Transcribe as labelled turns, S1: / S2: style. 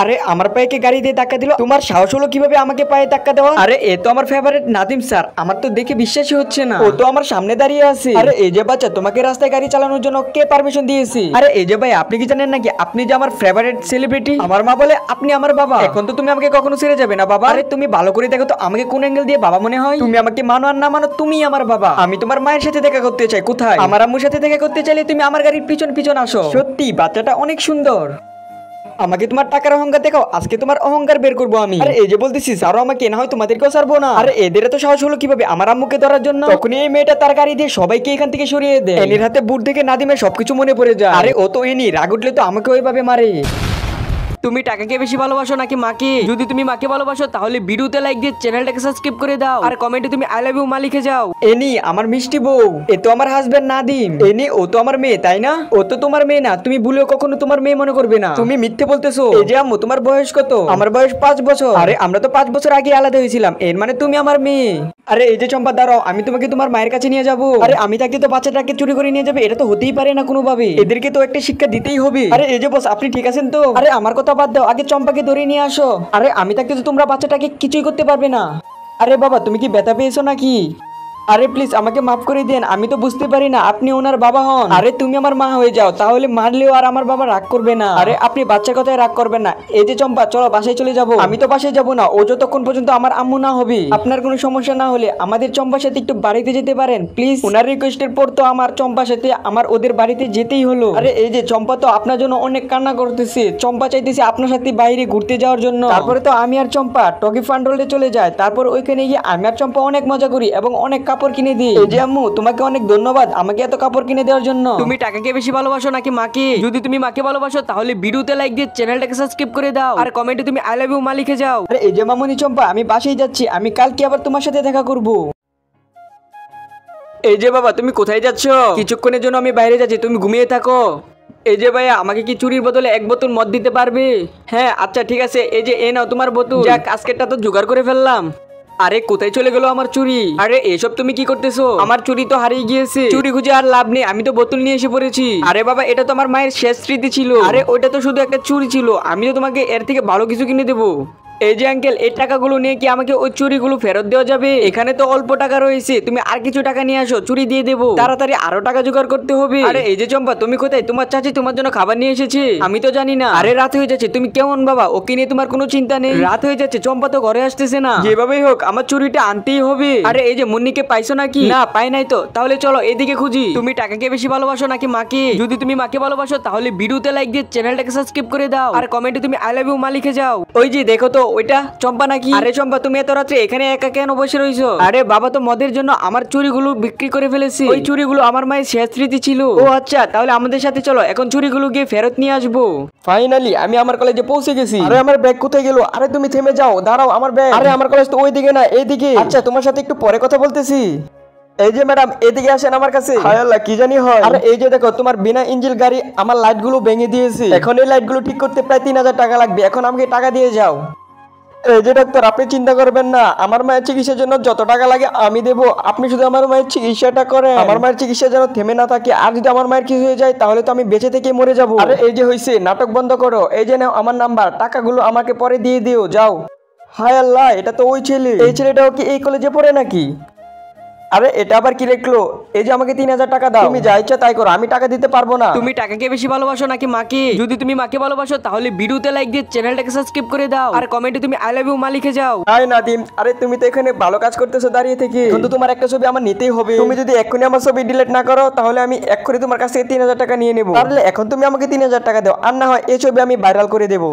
S1: আরে আমার পায়ে কে গাড়ি দিয়ে ধাক্কা দিল? তোমার সাহস হলো কিভাবে আমাকে পায়ে ধাক্কা দেওয়া? আরে এ তো আমার ফেভারিট নাদিম স্যার, আমার তো দেখে বিশ্বাসই হচ্ছে না, ও তো আমার সামনে দাঁড়িয়ে আছে। আরে এই যে বাচ্চা, তোমাকে রাস্তায় গাড়ি চালানোর জন্য কে পারমিশন দিয়েছে? আরে এই যে ভাই, আপনি কি জানেন নাকি আপনি যে আমার ফেভারিট সেলিব্রিটি? আমার মা বলে আপনি আমার বাবা। এখন তো তুমি আমাকে কখনো ছেড়ে যাবে না বাবা। আরে তুমি ভালো করে দেখো তো আমাকে কোন অ্যাঙ্গেল দিয়ে বাবা মনে হয়? তুমি আমাকে মানো আর না মানো, তুমি আমার বাবা। আমি তোমার মায়ের সাথে দেখা করতে চাই। কোথায়? আমার আম্মুর সাথে দেখা করতে চাইলে তুমি আমার গাড়ির পিছন পিছন আসো। সত্যি বাচ্চাটা অনেক সুন্দর। আমাকে তোমার টাকার অহংকার দেখাও, আজকে তোমার অহংকার বের করবো আমি। আরে এই যে বলতেছি ছাড়ো আমাকে, না হয় তোমাদেরকেও ছাড়বো না। আরে এদের তো সাহস হলো কিভাবে আমার আম্মুকে ধরার জন্য? তখনই এই মেয়েটা তার গাড়ি দিয়ে সবাইকে এখান থেকে সরিয়ে দেয়। এনির হাতে বুট থেকে নাদিমের সবকিছু মনে পড়ে যায়। আরে ও তো এনি, রাগ উঠলে তো আমাকে ওইভাবে মারে। তুমি টাকাকে বেশি ভালোবাসো নাকি মাকে? যদি তুমি মাকে ভালোবাসো তাহলে ভিডিওতে লাইক দিয়ে চ্যানেলটাকে সাবস্ক্রাইব করে দাও, আর কমেন্টে তুমি আই লাভ ইউ মা লিখে যাও। এনি আমার মিষ্টি বউ, এ তো আমার হাজবেন্ড নাদিম। এনি ও তো আমার মেয়ে, তাই না? ও তো তোমার মেয়ে না, তুমি ভুলেও কখনো তোমার মেয়ে মনে করবে না। তুমি মিথ্যে বলতেছো। এই যে আম্মু, তোমার বয়স কত? আমার বয়স 5 বছর। আরে আমরা তো 5 বছর আগে আলাদা হয়েছিলাম, এর মানে তুমি আমার মেয়ে। আরে এই যে চম্পা দাঁড়াও, আমি তোমাকে তোমার মায়ের কাছে নিয়ে যাবো। আরে আমি থাকতে তো বাচ্চাটাকে চুরি করে নিয়ে যাবে, এটা তো হতেই পারে না কোনোভাবে। এদেরকে তো একটা শিক্ষা দিতেই হবে। আরে এই যে বস, আপনি ঠিক আছেন তো? আরে আমার কথা বাদ দাও, আগে চম্পাকে ধরে নিয়ে আসো। আরে আমি থাকতে তো তোমরা বাচ্চাটাকে কিছুই করতে পারবে না। আরে বাবা, তুমি কি ব্যথা পেয়েছো নাকি? আরে প্লিজ আমাকে মাফ করে দেন, আমি তো বুঝতে পারি না আপনি ওনার বাবা হন। আরে তুমি আমার মা হয়ে যাও, তাহলে মারলেও আর আমার বাবা রাগ করবে না। আরে আপনি বাচ্চার কথায় রাগ করবেন না। এই যে চম্পা, চলো বাসায় চলে যাব। আমি তো বাসায় যাব না, ও যতক্ষণ পর্যন্ত আমার আম্মু না হবে। আপনার কোনো সমস্যা না হলে আমাদের চম্পার সাথে একটু বাড়িতে যেতে পারেন প্লিজ। ওনার রিকোয়েস্টের পর তো আমার চম্পার সাথে আমার ওদের বাড়িতে যেতেই হলো। আরে এই যে চম্পা তো আপনার জন্য অনেক কান্না করতেছে, চম্পা চাইতেছে আপনার সাথে বাইরে ঘুরতে যাওয়ার জন্য। তারপরে তো আমি আর চম্পা টকি ফান রোডে চলে যায়, তারপর ওইখানে গিয়ে আমি আর চম্পা অনেক মজা করি এবং অনেক কাপড় কিনে দিই। এই যে আম্মু, তোমাকে অনেক ধন্যবাদ আমাকে এত কাপড় কিনে দেওয়ার জন্য। তুমি টাকাকে বেশি ভালোবাসো নাকি মাকে? যদি তুমি মাকে ভালোবাসো তাহলে ভিডিওতে লাইক দিয়ে চ্যানেলটাকে সাবস্ক্রাইব করে দাও, আর কমেন্টে তুমি আই লাভ ইউ মা লিখে যাও। আরে এই যে মামুনি চম্পা, আমি বাসায় যাচ্ছি, আমি কালকে আবার তোমার সাথে দেখা করব। এই যে বাবা, তুমি কোথায় যাচ্ছ? কিছুক্ষণের জন্য আমি বাইরে যাচ্ছি, তুমি ঘুমিয়ে থাকো। এই যে ভাইয়া, আমাকে কি চুরির বদলে 1 বোতল মদ দিতে পারবে? হ্যাঁ আচ্ছা ঠিক আছে, এই যে এ নাও তোমার বোতল। যাক, আজকেরটা তো জোগাড় করে ফেললাম। আরে কোথায় চলে গেল আমার চুরি? আরে এসব তুমি কি করতেছো? আমার চুরি তো হারিয়ে গিয়েছে, চুরি খুঁজে আর লাভ নেই, আমি তো বোতল নিয়ে এসে পড়েছি। আরে বাবা, এটা তো আমার মায়ের শেষ স্মৃতি ছিল। আরে ওইটা তো শুধু একটা চুরি ছিল, আমি তো তোমাকে এর থেকে ভালো কিছু কিনে দেবো। এই যে আঙ্কেল, এই টাকাগুলো নিয়ে কি আমাকে ওই চুরিগুলো ফেরত দেওয়া যাবে? এখানে তো অল্প টাকা রয়েছে, তুমি আর কিছু টাকা নিয়ে আসো, চুরি দিয়ে দেবো। তাড়াতাড়ি আরো টাকা জোগাড় করতে হবে। আরে এই যে চম্পা, তুমি কোথায়? তোমার চাচি তোমার জন্য খাবার নিয়ে এসেছে। আমি তো জানি না। আরে রাত হয়ে যাচ্ছে, তুমি কেমন বাবা? ওকে নিয়ে তোমার কোনো চিন্তা নেই। রাত হয়ে যাচ্ছে, চম্পা তো ঘরে আসতেছে না। যেভাবেই হোক আমার চুরিটা আনতেই হবে। আরে এই যে মুন্নিকে পাইছো নাকি? না পাই নাই তো। তাহলে চলো এদিকে খুঁজি। তুমি টাকাকে বেশি ভালোবাসো নাকি মাকে? যদি তুমি মাকে ভালোবাসো তাহলে ভিডিওতে লাইক দিয়ে চ্যানেলটাকে সাবস্ক্রাইব করে দাও, আর কমেন্টে তুমি আই লাভ ইউ মা লিখে যাও। ওই যে দেখো তো, ওইটা চম্পা নাকি? আরে চম্পা, তুমি এত রাত্রে এখানে একা কেন বসে রইছো? আরে বাবা, তো মদের জন্য আমার চুরিগুলো বিক্রি করে ফেলেছি। ওই চুরিগুলো আমার মায়ের শেষ স্মৃতি ছিল। ও আচ্ছা, তাহলে আমাদের সাথে চলো, এখন চুরিগুলো গিয়ে ফেরত নিয়ে আসবো। ফাইনালি আমি আমার কলেজে পৌঁছে গেছি। আরে আমার ব্যাগ কোথায় গেল? আরে তুমি থেমে যাও, দাঁড়াও, আমার ব্যাগ। আরে আমার কলেজ তো ওইদিকে না, এইদিকে। আচ্ছা তোমার সাথে একটু পরে কথা বলতেছি। এই যে ম্যাডাম, এদিকে আসেন আমার কাছে। হায় আল্লাহ, কি জানি হয়। আরে এই যে দেখো, তোমার বিনা ইঞ্জিন গাড়ি আমার লাইট গুলো ভেঙে দিয়েছে। এখন এই লাইট গুলো ঠিক করতে প্রায় 3000 টাকা লাগবে, এখন আমাকে টাকা দিয়ে যাও। এই যে ডাক্তার, আপনি চিন্তা করবেন না, আমার মায়ের চিকিৎসার জন্য যত টাকা লাগে আমি দেবো, আপনি শুধু আমার মায়ের চিকিৎসাটা করেন। আমার মায়ের চিকিৎসা যেন থেমে না থাকে, আর যদি আমার মায়ের কিছু হয়ে যায় তাহলে তো আমি বেঁচে থেকে মরে যাবো। আরে এই যে হয়েছে, নাটক বন্ধ করো। এই যে নাও আমার নাম্বার, টাকাগুলো আমাকে পরে দিয়ে দিও, যাও। হায় আল্লাহ, এটা তো ওই ছেলে। এই ছেলেটাও কি এই কলেজে পড়ে নাকি? আরে এটা আবার কি লিখলো? এই যে আমাকে 3000 টাকা দাও, তুমি যা ইচ্ছা তাই করো, আমি টাকা দিতে পারবো না। তুমি টাকাকে বেশি ভালোবাসো নাকি মাকে? যদি তুমি মাকে ভালোবাসো তাহলে ভিডিওতে লাইক দিয়ে চ্যানেলটাকে সাবস্ক্রাইব করে দাও, আর কমেন্টে তুমি আই লাভ ইউ মা লিখে যাও। হাই নাদিম, আরে তুমি তো এখানে ভালো কাজ করতেছো দাঁড়িয়ে থেকে, কিন্তু তোমার একটা ছবি আমার নিতেই হবে। তুমি যদি এক্ষুনি আমার ছবি ডিলিট না করো তাহলে আমি এক্ষুনি তোমার কাছ থেকে 3000 টাকা নিয়ে নেবো। তাহলে এখন তুমি আমাকে 3000 টাকা দাও, আর না হয় এই ছবি আমি ভাইরাল করে দেবো।